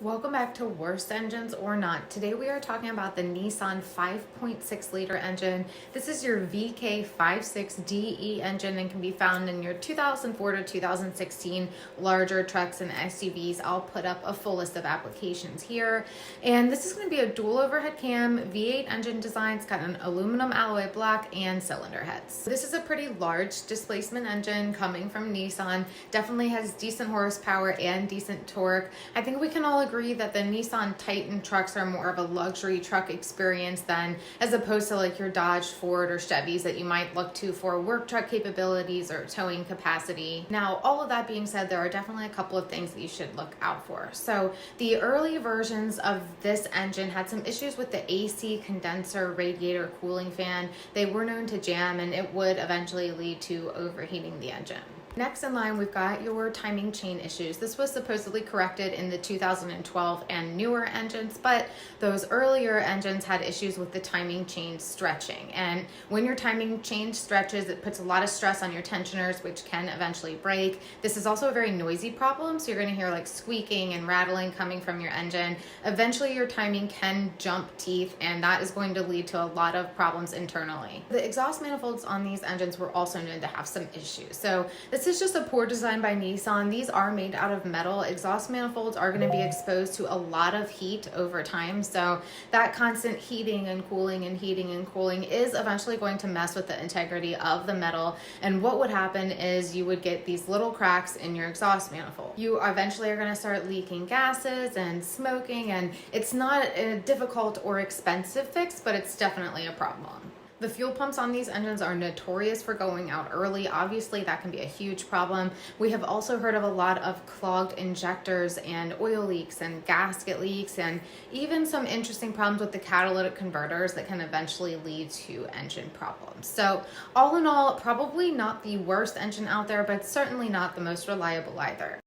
Welcome back to Worst Engines or Not. Today we are talking about the Nissan 5.6 liter engine. This is your VK56DE engine and can be found in your 2004 to 2016 larger trucks and SUVs. I'll put up a full list of applications here. And this is going to be a dual overhead cam V8 engine design. It's got an aluminum alloy block and cylinder heads. This is a pretty large displacement engine coming from Nissan. Definitely has decent horsepower and decent torque. I think we can all agree that the Nissan Titan trucks are more of a luxury truck experience than as opposed to like your Dodge, Ford, or Chevys that you might look to for work truck capabilities or towing capacity. Now, all of that being said, there are definitely a couple of things that you should look out for. So the early versions of this engine had some issues with the AC condenser radiator cooling fan. They were known to jam and it would eventually lead to overheating the engine. Next in line, we've got your timing chain issues. This was supposedly corrected in the 2012 and newer engines, but those earlier engines had issues with the timing chain stretching. And when your timing chain stretches, it puts a lot of stress on your tensioners, which can eventually break. This is also a very noisy problem, so you're going to hear like squeaking and rattling coming from your engine. Eventually, your timing can jump teeth, and that is going to lead to a lot of problems internally. The exhaust manifolds on these engines were also known to have some issues. So this is just a poor design by Nissan. These are made out of metal. Exhaust manifolds are going to be exposed to a lot of heat over time. So that constant heating and cooling and heating and cooling is eventually going to mess with the integrity of the metal. And what would happen is you would get these little cracks in your exhaust manifold. You eventually are going to start leaking gases and smoking, and it's not a difficult or expensive fix, but it's definitely a problem. The fuel pumps on these engines are notorious for going out early. Obviously, that can be a huge problem. We have also heard of a lot of clogged injectors and oil leaks and gasket leaks, and even some interesting problems with the catalytic converters that can eventually lead to engine problems. So all in all, probably not the worst engine out there, but certainly not the most reliable either.